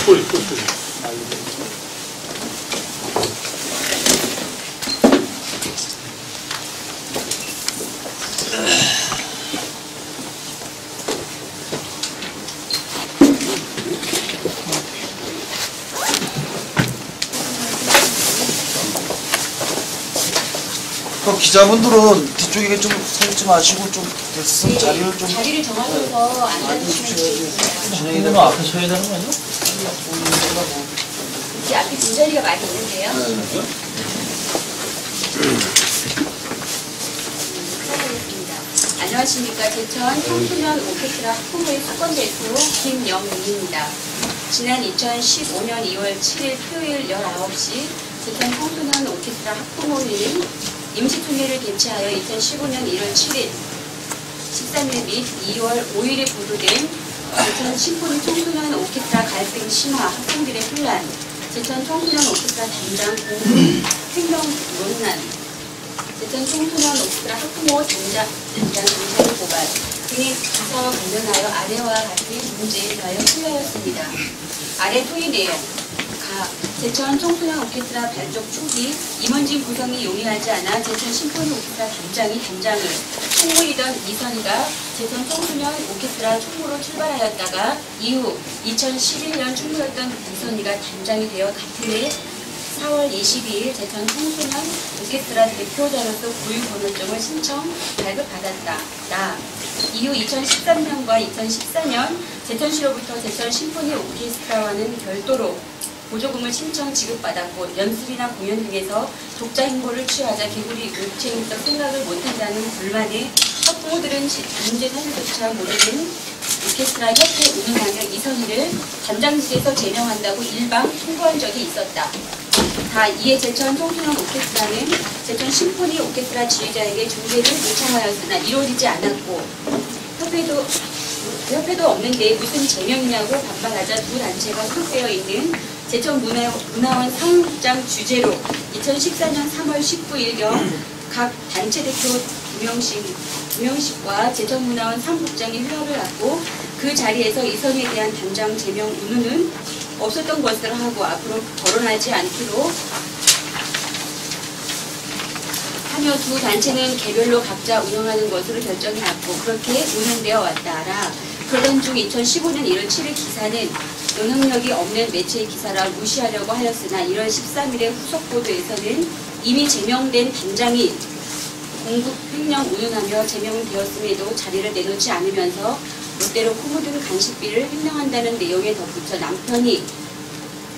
뿔. 그럼 기자분들은 뒤쪽에 좀 서 있지 마시고 좀 됐으면 자리를 좀 자리를 정하셔서 앉아주시면 되겠습니다. 진행이 앞에 서야 되는 거 아니야? 이제 앞에 빈자리가 많이 있는데요. 시작하겠습니다. 안녕하십니까. 제천 청소년 오케스트라 학부모의 수건대표 김영민입니다. 지난 2015년 2월 7일 토요일 19시 제천 청소년 오케스트라 학부모회의 임시총회를 개최하여 2015년 1월 7일, 13일 및 2월 5일에 보도된 제천 심포니 청소년 오케스트라 갈등 심화, 학생들의 혼란, 제천 청소년 오케스트라 단장 공문 횡령 논란, 제천 청소년 오케스트라 학부모 단장 경찰 고발 등의 기사와 관련하여 아래와 같은 문제에 대하여 소개하였습니다. 아래 토의 내용: 제천 청소년 오케스트라 발족 초기 임원진 구성이 용이하지 않아 제천 심포니 오케스트라 단장을 총무이던 이선희가 제천 청소년 오케스트라 총무로 출발하였다가 이후 2011년 총무였던 이선희가 단장이 되어 같은 해 4월 22일 제천 청소년 오케스트라 대표자로서 고유 번호증을 신청 발급받았다. 이후 2013년과 2014년 제천시로부터 제천 심포니 오케스트라와는 별도로 보조금을 신청 지급받았고 연습이나 공연 등에서 독자 행보를 취하자 개구리 옥체인적 생각을 못한다는 불만에 학부모들은 문제 사실조차 모르는 오케스트라 협회 운영하며 이선희를 단장직에서 제명한다고 일방 통보한 적이 있었다. 이에 제천 청소년 오케스트라는 제천 심포니 오케스트라 지휘자에게 중재를 요청하였으나 이루어지지 않았고 협회도 없는데 무슨 제명이냐고 반발하자 두 단체가 소속되어 있는 제천문화원 사무국장 주재로 2014년 3월 19일경 각 단체 대표 두명씩과 제천문화원 사무국장의 휴업을 받고 그 자리에서 이선희에 대한 단장 제명 의무는 없었던 것으로 하고 앞으로 거론하지 않기로 하며 두 단체는 개별로 각자 운영하는 것으로 결정해왔고 그렇게 운영되어 왔다라. 그러던 중 2015년 1월 7일 기사는 영향력이 없는 매체의 기사라 무시하려고 하였으나 1월 13일의 후속 보도에서는 이미 제명된 단장이 공급 횡령 운운하며 제명되었음에도 자리를 내놓지 않으면서 롯데로 코 묻은 간식비를 횡령한다는 내용에 덧붙여 남편이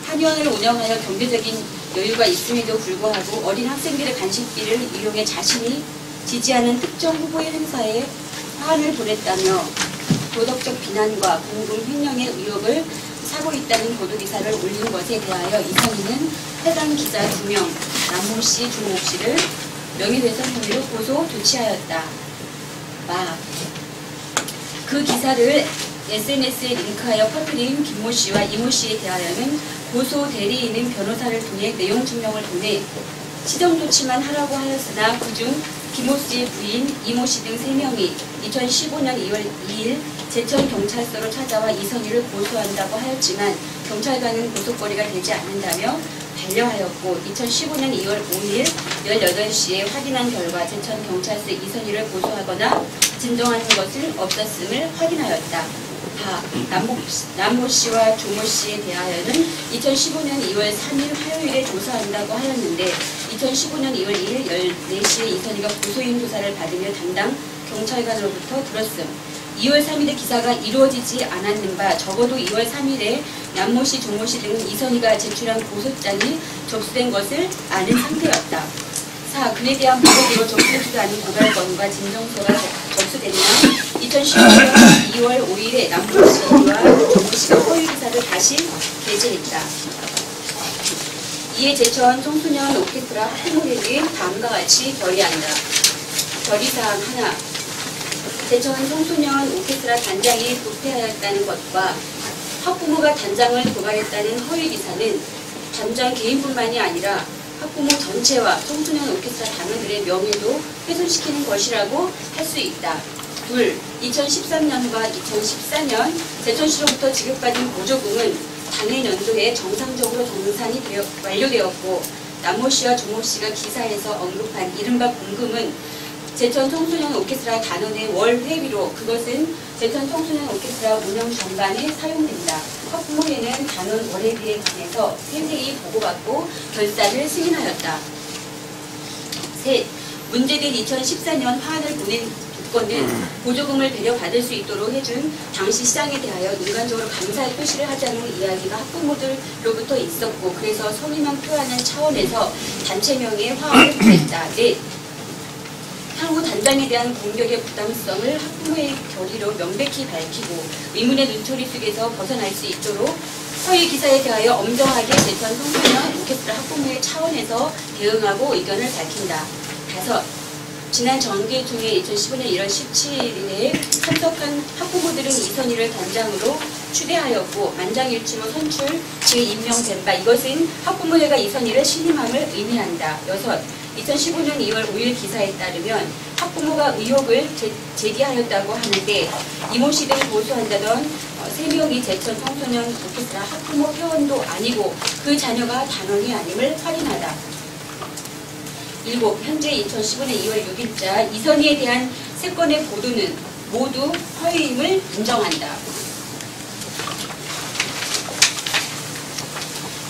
한의원을 운영하여 경제적인 여유가 있음에도 불구하고 어린 학생들의 간식비를 이용해 자신이 지지하는 특정 후보의 행사에 화환을 보냈다며 도덕적 비난과 공금 횡령의 의혹을 사고 있다는 보도기사를 올린 것에 대하여 이선희는 해당 기자 2명, 남모씨, 종옥씨를 명예훼손 혐의로 고소 조치하였다. 그 기사를 SNS에 링크하여 퍼뜨린 김모씨와 이모씨에 대하여는 고소 대리인은 변호사를 통해 내용 증명을 보내 시정조치만 하라고 하였으나 그중 김모씨의 부인, 이모씨 등 3명이 2015년 2월 2일 제천경찰서로 찾아와 이선희를 고소한다고 하였지만 경찰관은 고소거리가 되지 않는다며 반려하였고 2015년 2월 5일 18시에 확인한 결과 제천경찰서에 이선희를 고소하거나 진정하는 것은 없었음을 확인하였다. 남모씨와 종모씨에 대하여는 2015년 2월 3일 화요일에 조사한다고 하였는데 2015년 2월 2일 14시에 이선희가 고소인 조사를 받으며 담당 경찰관으로부터 들었음. 2월 3일에 기사가 이루어지지 않았는 바 적어도 2월 3일에 남모씨, 종모씨 등 이선희가 제출한 고소장이 접수된 것을 아는 상태였다. 그에 대한 보고로 접수되지도 않은 고발 건과 진정서가 접수되면 2015년 2월 5일에 남모씨와 종모씨가 허위 기사를 다시 게재했다. 이에 제천 청소년 오케스트라 학부모회의는 다음과 같이 결의한다. 결의사항 하나. 제천 청소년 오케스트라 단장이 부패하였다는 것과 학부모가 단장을 고발했다는 허위 기사는 단장 개인뿐만이 아니라 학부모 전체와 청소년 오케스트라 단원들의 명예도 훼손시키는 것이라고 할 수 있다. 둘, 2013년과 2014년 제천시로부터 지급받은 보조금은 당해 연도에 정상적으로 정산이 완료되었고 남모 씨와 조모 씨가 기사에서 언급한 이른바 공금은 제천 청소년 오케스트라 단원의 월 회비로 그것은 제천 청소년 오케스트라 운영 전반에 사용된다. 학부모회는 단원 월회비에 관해서 세세히 보고받고 결산을 승인하였다. 셋, 문제된 2014년 화환을 보낸 조건은 보조금을 배려받을 수 있도록 해준 당시 시장에 대하여 인간적으로 감사의 표시를 하자는 이야기가 학부모들로부터 있었고 그래서 성의만 표하는 차원에서 단체명의 화환을 보냈다. 넷, 향후 단장에 대한 공격의 부담성을 학부모의 결의로 명백히 밝히고 의문의 눈초리 속에서 벗어날 수 있도록 허위 기사에 대하여 엄정하게 제천 청소년 오케스트라 학부모의 차원에서 대응하고 의견을 밝힌다. 다섯, 지난 정기총회 2015년 1월 17일에 참석한 학부모들은 이선희를 단장으로 추대하였고 만장일치로 선출 재임명된 바 이것은 학부모회가 이선희를 신임함을 의미한다. 여섯, 2015년 2월 5일 기사에 따르면 학부모가 의혹을 제기하였다고 하는데 이모 씨 등을 고소한다던 3명이 제천 청소년 오케스트라 학부모 회원도 아니고 그 자녀가 단원이 아님을 확인하다. 7. 현재 2015년 2월 6일자 이선희에 대한 3건의 보도는 모두 허위임을 인정한다.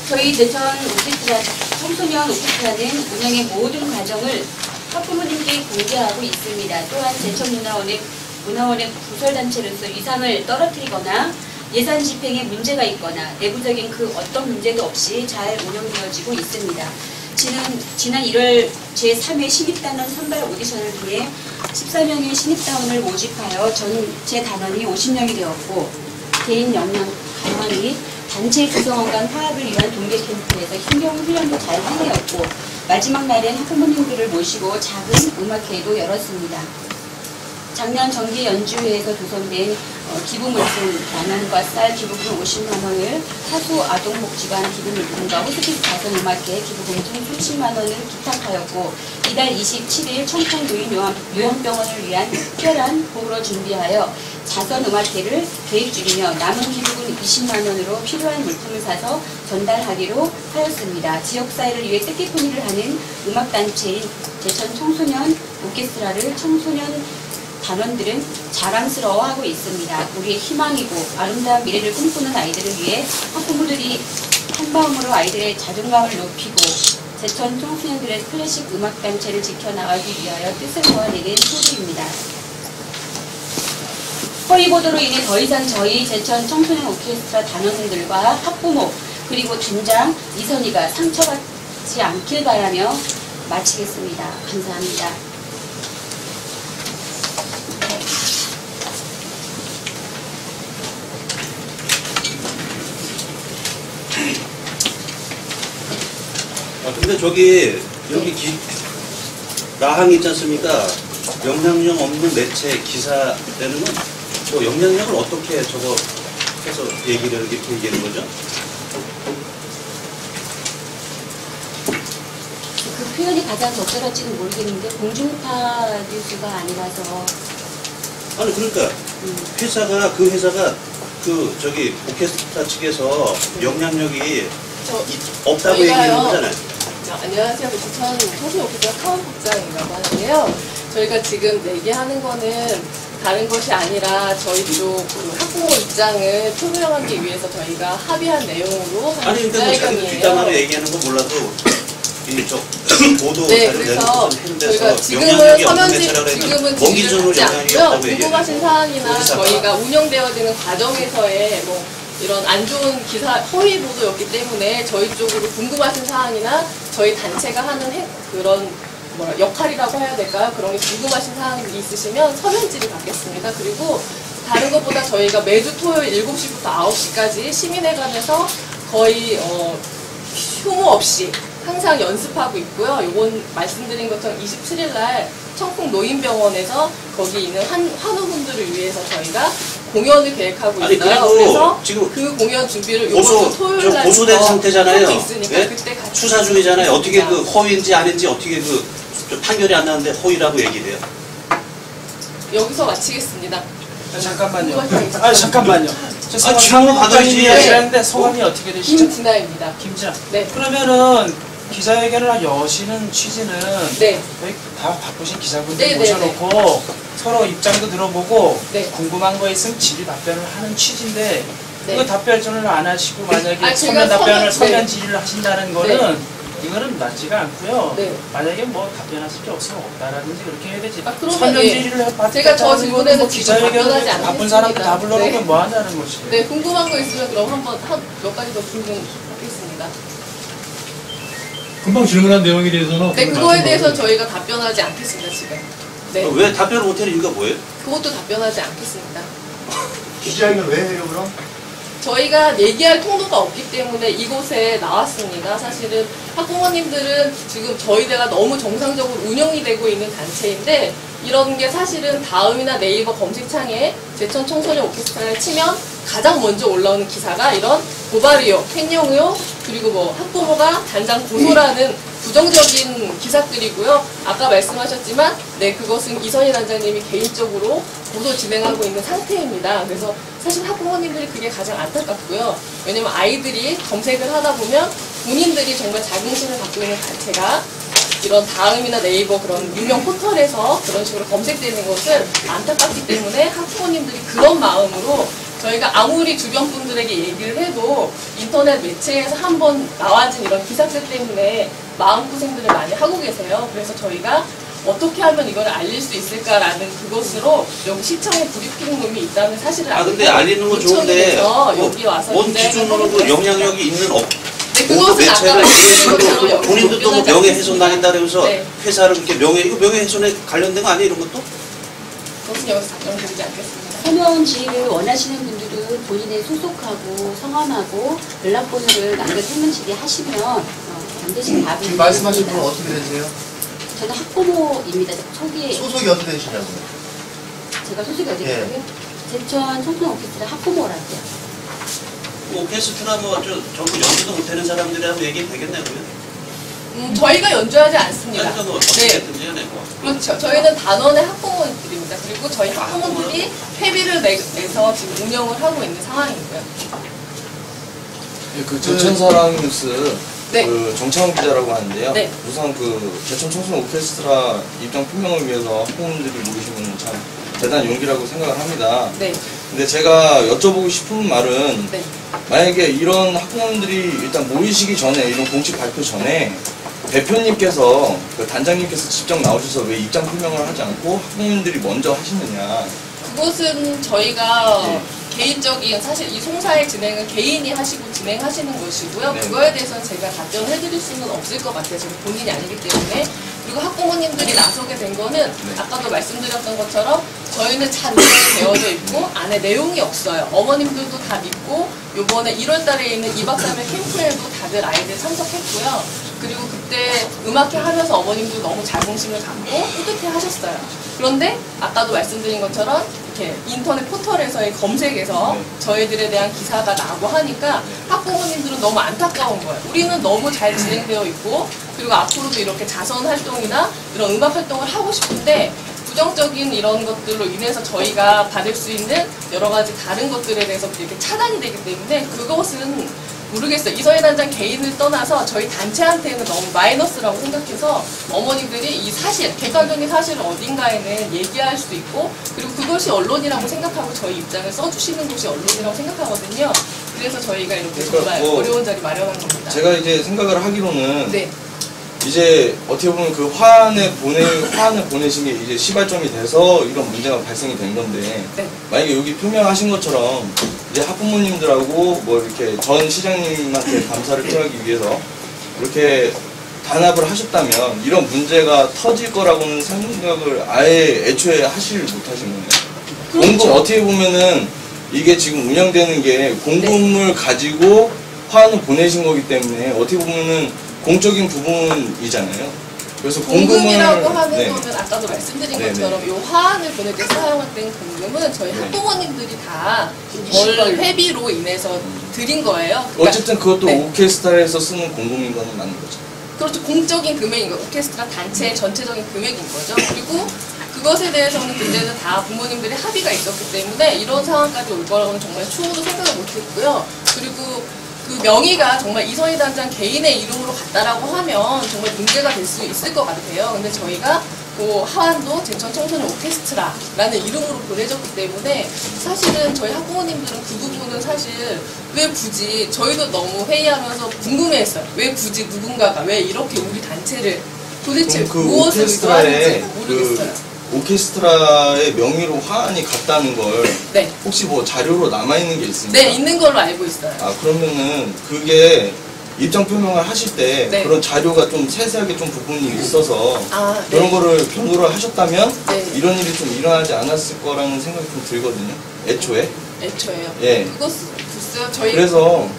저희 제천 오케스트라 청소년 오케스트라는 운영의 모든 과정을 학부모님께 공개하고 있습니다. 또한 제천문화원의 부설단체로서 위상을 떨어뜨리거나 예산 집행에 문제가 있거나 내부적인 그 어떤 문제도 없이 잘 운영되어지고 있습니다. 지난 1월 제3회 신입단원 선발 오디션을 통해 14명의 신입단원을 모집하여 전체 단원이 50명이 되었고 개인 역량 강화 및 단체 구성원 간 화합을 위한 동계 캠프에서 힘겨운 훈련도 잘 해내었고 마지막 날엔 학부모님들을 모시고 작은 음악회도 열었습니다. 작년 정기 연주회에서 조성된 기부물품 만원과 쌀 기부금 50만원을 하수 아동복지관 기부물품과 호스피스 가정음악회 기부금 총 30만원을 기탁하였고 이달 27일 청평 노인 요양병원을 위한 특별한 보호로 준비하여 자선음악회를 계획 중이며 남은 기부금 20만원으로 필요한 물품을 사서 전달하기로 하였습니다. 지역사회를 위해 뜻깊은 일을 하는 음악단체인 제천 청소년 오케스트라를 청소년 단원들은 자랑스러워하고 있습니다. 우리의 희망이고 아름다운 미래를 꿈꾸는 아이들을 위해 학부모들이 한마음으로 아이들의 자존감을 높이고 제천 청소년들의 클래식 음악단체를 지켜나가기 위하여 뜻을 모아내는 소리입니다. 허위 보도로 인해 더 이상 저희 제천 청소년 오케스트라 단원들과 학부모 그리고 단장 이선희가 상처받지 않길 바라며 마치겠습니다. 감사합니다. 근데 여기 라항 있지 않습니까? 영향력 없는 매체 기사 되는 건 영향력을 어떻게 저거 해서 이렇게 얘기하는 거죠? 그 표현이 가장 적절할지는 모르겠는데 공중파 뉴스가 아니라서 아니 그러니까 그 회사가 오케스트라 측에서 영향력이 없다고 얘기하는 거잖아요. 안녕하세요. 제천 청소년 오케스트라 사업국장이라고 하는데요. 저희가 지금 얘기하는 거는 다른 것이 아니라 저희 쪽 학부모 입장을 표명하기 위해서 저희가 합의한 내용으로 한 기자회견이에요. 뒷담화로 얘기하는 거 몰라도 보도 네, 자료 내는 그래서 것은 저희가 지금은 질의를 하지 않고요. 궁금하신 사항이나 저희가 운영되어지는 과정에서의 이런 안 좋은 기사, 허위 보도였기 때문에 저희 쪽으로 궁금하신 사항이나 저희 단체가 하는 그런 역할이라고 해야 될까요? 그런 게 궁금하신 사항이 있으시면 서면 질의 받겠습니다. 그리고 다른 것보다 저희가 매주 토요일 7시부터 9시까지 시민회관에서 거의 휴무 없이 항상 연습하고 있고요. 이번 말씀드린 것처럼 27일 날 청풍 노인병원에서 거기 있는 환우분들을 위해서 저희가 공연을 계획하고 있어요. 그래서 지금 그 공연 준비를 이번 주 토요일 날 고소된 상태잖아요. 있으니까 네? 그때 같이 수사 중이잖아요. 어떻게 그 허위인지 아닌지 어떻게 판결이 안 나는데 허위라고 얘기를 해요? 여기서 마치겠습니다. 잠깐만요. 궁금하시죠? 잠깐만요. 질문 받아야지. 하시는데 소감이 어떻게 되시죠? 김진아입니다. 김지아. 네. 그러면은 기자회견을 여시는 취지는 네. 거의 다 바쁘신 기자분들 네, 모셔놓고 서로 입장도 들어보고 네. 궁금한 거 있으면 질의 답변을 하는 취지인데 네. 그 답변을 안 하시고 만약에 제가 서면 답변을 서면, 서면 네. 질의를 하신다는 거는 이거는 맞지가 않고요. 네. 만약에 뭐 답변하실 게 없으면 없다라든지 그렇게 해야 되지. 그러면 서면 예. 질의를 제가 저 질문에는 뭐 지금 기자회견을 답변하지 않겠습니다. 바쁜 사람들 다 불러놓으면 네. 뭐 한다는 것이. 네, 궁금한 거 있으면 그럼 한번 몇 가지 더 질문하겠습니다. 금방 질문한 내용에 대해서는 네, 그거에 대해서 저희가 답변하지 않겠습니다, 지금. 네, 왜 답변을 못하는 이유가 뭐예요? 그것도 답변하지 않겠습니다. 기자회견 왜 해요 그럼? 저희가 얘기할 통로가 없기 때문에 이곳에 나왔습니다. 사실은 학부모님들은 지금 저희대가 너무 정상적으로 운영이 되고 있는 단체인데 이런 게 사실은 다음이나 네이버 검색창에 제천 청소년 오케스트라를 치면 가장 먼저 올라오는 기사가 이런 고발 의혹, 횡령 의혹, 그리고 뭐 학부모가 단장 고소라는 부정적인 기사들이고요. 아까 말씀하셨지만 네, 그것은 이선희 단장님이 개인적으로 고소 진행하고 있는 상태입니다. 그래서 사실 학부모님들이 그게 가장 안타깝고요. 왜냐면 아이들이 검색을 하다 보면 본인들이 정말 자긍심을 갖고 있는 단체가 이런 다음이나 네이버 그런 유명 포털에서 그런 식으로 검색되는 것을 안타깝기 때문에 학부모님들이 그런 마음으로 저희가 아무리 주변 분들에게 얘기를 해도 인터넷 매체에서 한번 나와진 이런 기사들 때문에 마음고생들을 많이 하고 계세요. 그래서 저희가 어떻게 하면 이걸 알릴 수 있을까라는 그것으로 여기 시청에 브리핑룸이 있다는 사실을 알고 근데 알리는 건 좋은데 여기 와서 뭔 기준으로 그 영향력이 있는 네, 그것은 아까 말씀드린 것처럼 본인도 또 답변하지 명예훼손 당했다 그러면서 네. 회사를 이렇게 이거 명예훼손에 관련된 거 아니에요 이런 것도? 그것은 여기서 답변드리지 않겠습니다. 서면 질의를 원하시는 분들은 본인의 소속하고 성함하고 연락번호를 남겨 서면 질의하시면 반드시 답이 지금 말씀하신 드립니다. 분은 어떻게 되세요? 저는 학부모입니다. 초기에 소속이 어떻게 되시냐고요? 제가 소속이 어디 예. 있어요? 제천 청소년 오케스트라 학부모라고요. 뭐 오케스트라 전부 연주도 못하는 사람들이라면 얘기는 되겠네요 그러면? 저희가 연주하지 않습니다. 그러니까 뭐 어떻게 네. 했든지 간에 뭐. 그렇죠. 저희는 단원의 학부모들입니다. 그리고 저희 학부모들이 회비를 내서 지금 운영을 하고 있는 상황이고요. 그 제천사랑 뉴스 네. 그 정창훈 기자라고 하는데요. 네. 우선 그 제천 청소년 오케스트라 입장 표명을 위해서 학부모님들이 모이시면 참 대단한 용기라고 생각을 합니다. 네. 근데 제가 여쭤보고 싶은 말은 네. 만약에 이런 학부모님들이 일단 모이시기 전에 이런 공식 발표 전에 대표님께서 그 단장님께서 직접 나오셔서 왜 입장 표명을 하지 않고 학부모님들이 먼저 하시느냐. 그것은 저희가 네. 개인적인 사실 이 송사의 진행은 개인이 하시고 진행하시는 것이고요. 네. 그거에 대해서는 제가 답변을 해드릴 수는 없을 것 같아요. 제가 본인이 아니기 때문에. 그리고 학부모님들이 나서게 된 거는 아까도 말씀드렸던 것처럼 저희는 잘 운영이 되어져 있고 안에 내용이 없어요. 어머님들도 다 믿고 요번에 1월 달에 있는 2박 3일 캠프에도 다들 아이들 참석했고요. 그리고 그때 음악회 하면서 어머님도 너무 자긍심을 갖고 뿌듯해 하셨어요. 그런데 아까도 말씀드린 것처럼 이렇게 인터넷 포털에서의 검색에서 저희들에 대한 기사가 나고 하니까 학부모님들은 너무 안타까운 거예요. 우리는 너무 잘 진행되어 있고 그리고 앞으로도 이렇게 자선 활동이나 이런 음악 활동을 하고 싶은데 부정적인 이런 것들로 인해서 저희가 받을 수 있는 여러 가지 다른 것들에 대해서 이렇게 차단이 되기 때문에 그것은 모르겠어요. 이선희 단장 개인을 떠나서 저희 단체한테는 너무 마이너스라고 생각해서 어머니들이 이 사실, 객관적인 사실을 어딘가에는 얘기할 수 있고 그리고 그것이 언론이라고 생각하고 저희 입장을 써주시는 곳이 언론이라고 생각하거든요. 그래서 저희가 이렇게 그러니까 정말 어려운 자리 마련한 겁니다. 제가 이제 생각을 하기로는 네. 이제 어떻게 보면 그 화환을 보내신 게 이제 시발점이 돼서 이런 문제가 발생이 된 건데 네. 만약에 여기 표명하신 것처럼 이제 학부모님들하고 뭐 이렇게 전 시장님한테 감사를 표하기 위해서 이렇게 단합을 하셨다면 이런 문제가 터질 거라고는 생각을 아예 애초에 하실 못하신 거네요. 공금 어떻게 보면은 이게 지금 운영되는 게 공금을 가지고 화환을 보내신 거기 때문에 어떻게 보면은 공적인 부분이잖아요. 그래서 공금이라고 하는 네. 거는 아까도 말씀드린 네, 것처럼 이 화환을 보낼 때 사용했던 공금은 저희 네. 학부모님들이 다 월 회비로 인해서 드린 거예요. 그러니까 어쨌든 그것도 네. 오케스트라에서 쓰는 공금인 거는 맞는 거죠. 그렇죠. 공적인 금액인 거예요. 오케스트라 단체의 전체적인 금액인 거죠. 그리고 그것에 대해서는 그때는 다 부모님들이 합의가 있었기 때문에 이런 상황까지 올 거라고는 정말 추호도 생각을 못했고요. 그리고 그 명의가 정말 이선희 단장 개인의 이름으로 갔다라고 하면 정말 문제가 될 수 있을 것 같아요. 근데 저희가 그 하완도 제천 청소년 오케스트라라는 이름으로 보내졌기 때문에 사실은 저희 학부모님들은 그 부분은 사실 왜 굳이 저희도 너무 회의하면서 궁금해했어요. 왜 굳이 누군가가 왜 이렇게 우리 단체를 도대체 그 무엇을 의도하는지 모르겠어요. 그 오케스트라의 명의로 화환이 갔다는 걸 네. 혹시 뭐 자료로 남아있는 게 있습니까? 네, 있는 걸로 알고 있어요. 아, 그러면은 그게 입장 표명을 하실 때 네. 그런 자료가 좀 세세하게 좀 부분이 있어서 아, 네. 그런 거를 변호를 하셨다면 네. 이런 일이 좀 일어나지 않았을 거라는 생각이 좀 들거든요. 애초에. 애초에요. 예. 그거 글쎄요. 저희 그래서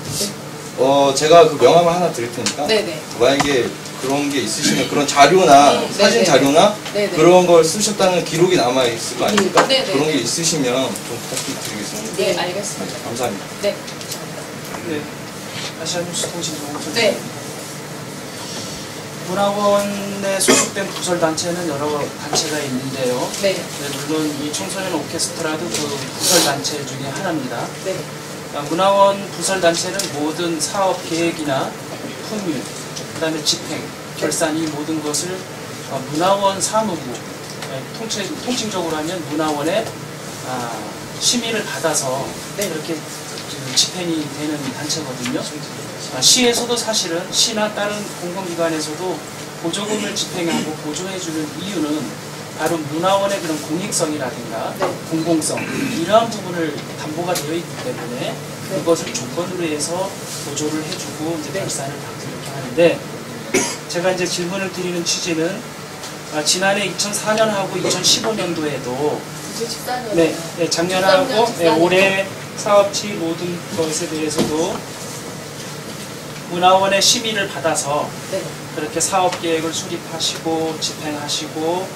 제가 그 명함을 하나 드릴 테니까 네네. 만약에 그런 게 있으시면 그런 자료나 사진 네네. 자료나 네네. 그런 걸 쓰셨다는 기록이 남아 있을 거 아닙니까? 네네. 그런 게 있으시면 좀 부탁드리겠습니다. 네, 알겠습니다. 감사합니다. 네. 네. 아시아뉴스 통신정보 네. 문화원에 소속된 부설단체는 여러 단체가 있는데요. 네. 네, 물론 이 청소년 오케스트라도 그 부설단체 중에 하나입니다. 네. 문화원 부설단체는 모든 사업 계획이나 품위, 그 다음에 집행, 결산 이 모든 것을 문화원 사무부, 통칭적으로 하면 문화원의 심의를 받아서 네. 이렇게 집행이 되는 단체거든요. 시에서도 사실은 시나 다른 공공기관에서도 보조금을 집행하고 보조해주는 이유는 바로 문화원의 그런 공익성이라든가 네. 공공성 이러한 부분을 담보가 되어 있기 때문에 그것을 조건으로 해서 보조를 해주고 이제 결산을 받고 이렇게 하는데 제가 이제 질문을 드리는 취지는 지난해 2004년하고 2015년도에도 2014년에 네, 작년하고 13년, 올해 사업치 모든 것에 대해서도 문화원의 심의를 받아서 네. 그렇게 사업 계획을 수립하시고 집행하시고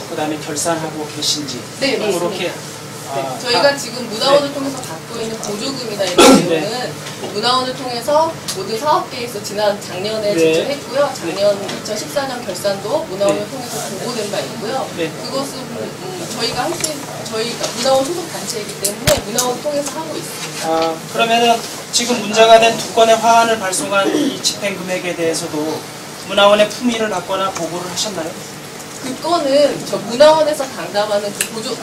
그 다음에 결산하고 계신지 네, 맞습니다. 그렇게 네, 저희가 지금 문화원을 통해서 받고 있는 보조금이나 이런 네. 경우는 문화원을 통해서 모든 사업계획서 지난 작년에 네. 제출했고요. 작년 2014년 결산도 문화원을 네. 통해서 보고된 바 있고요. 네. 그것은 저희가 할 수 저희가 문화원 소속 단체이기 때문에 문화원을 통해서 하고 있습니다. 그러면은 지금 문제가 된 두 건의 화환을 발송한 이 집행 금액에 대해서도 문화원의 품위를 받거나 보고를 하셨나요? 그 건은 저 문화원에서 당담하는 그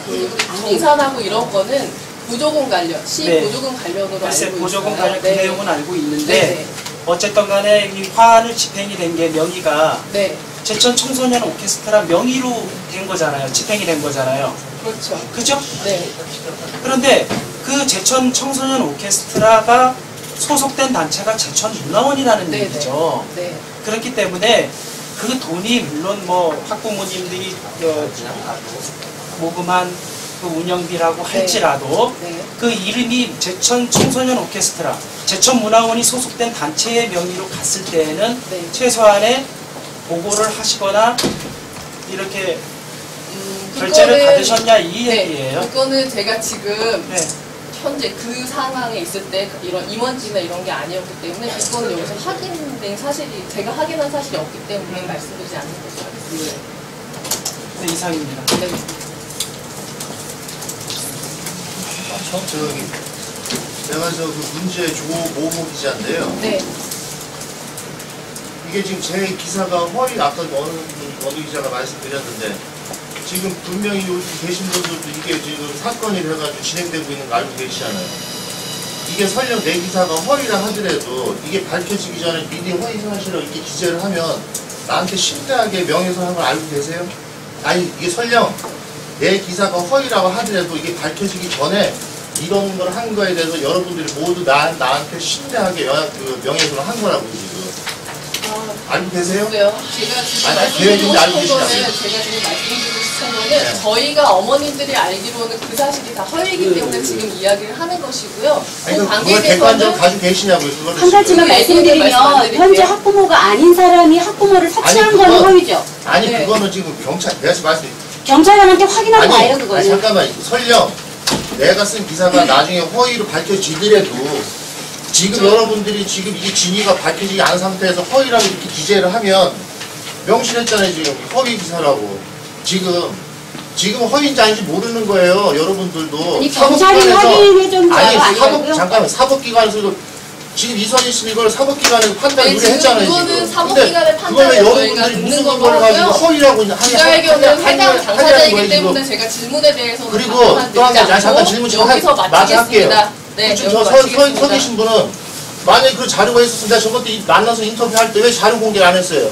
정산하고 이런 거는 보조금 관련, 시 네. 보조금 관련으로 글쎄 알고 보조금 있어요. 관련 그 네. 내용은 알고 있는데 네. 어쨌든 간에 이 화환을 집행이 된 게 명의가 네. 제천 청소년 오케스트라 명의로 된 거잖아요. 집행이 된 거잖아요. 그렇죠. 그죠? 네. 그런데 그 제천 청소년 오케스트라가 소속된 단체가 제천 문화원이라는 네네. 얘기죠. 네. 그렇기 때문에 그 돈이 물론 뭐 학부모님들이 모금한 그 운영비라고 할지라도 네. 그 이름이 제천 청소년 오케스트라, 제천 문화원이 소속된 단체의 명의로 갔을 때에는 네. 최소한의 보고를 하시거나 이렇게 그거는- 결제를 받으셨냐 이 네. 얘기예요. 그거는 제가 지금 네. 현재 그 상황에 있을 때 이런 임원지나 이런 게 아니었기 때문에 이거는 여기서 확인된 사실이 제가 확인한 사실이 없기 때문에 말씀드리지 않는 것으로 하겠습니다. 네, 이상입니다. 네. 제가 그 문제 조모모 기자인데요. 네. 이게 지금 제 기사가 허위, 아까 어느 기자가 말씀드렸는데, 지금 분명히 여기 계신 분들도 이게 지금 사건이 돼가지고 진행되고 있는 거 알고 계시잖아요. 이게 설령 내 기사가 허위라 하더라도 이게 밝혀지기 전에 미리 허위 사실을 이렇게 기재를 하면 나한테 심대하게 명예훼손한 걸 알고 계세요? 아니, 이게 설령 내 기사가 허위라고 하더라도 이게 밝혀지기 전에 이런 걸 한 거에 대해서 여러분들이 모두 나한테 심대하게 명예훼손을 한 거라고 지금. 알고 계세요? 그래요? 제가 지금 아니, 말씀드리고 계획인지 알고 싶은 거는 계시냐고요? 제가 지금 말씀드리고 싶은 거는 네. 저희가 어머님들이 알기로는 그 사실이 다 허위이기 때문에 지금 이야기를 하는 것이고요. 아니, 그 그걸 객관적으로 관계에서는 가지고 계시냐고요? 그거를 한 가지만 네, 말씀드리면 말씀드릴게요. 현재 학부모가 아닌 사람이 학부모를 사치한 아니, 거는 그건- 허위죠. 아니, 네. 그거는 지금 경찰, 내가 지금 경찰관한테 확인하고 와요, 아니, 그거는. 잠깐만. 설령 내가 쓴 기사가 나중에 허위로 밝혀지더라도 지금 여러분들이 지금 이 진위가 밝혀지지 않은 상태에서 허위라고 이렇게 기재를 하면 명시했잖아요. 지금 허위 기사라고. 지금 지금 허위인지 아닌지 모르는 거예요. 여러분들도. 아니, 경찰이 확인해준 거예요? 아니, 아니라고요? 잠깐만, 사법기관에서도 지금 이선희 씨는 이걸 사법기관에서 판단 네, 우리했잖아요. 지금 그거는 지금. 사법기관의 판단에 그거는 저희가 여러분들이 듣는 무슨 걸로 걸 가지고 하고요. 허위라고 제가 알기로는 해당 당사자이기 때문에 제가 질문에 대해서는 그리고 답변하지 또 한 가지, 않고 잠깐 질문 좀 여기서 마저 마치겠습니다. 할게요. 네, 지금 여기서 서 마치겠습니다. 계신 분은 만약에 그 자료가 있었으면 내가 저번에 만나서 인터뷰할 때 왜 자료 공개를 안 했어요?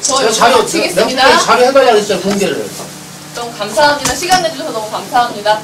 저 내가 여기서 내가 마치겠습니다. 분명히 자료 해달라고 했어요, 공개를. 너무 감사합니다. 시간 내주셔서 너무 감사합니다.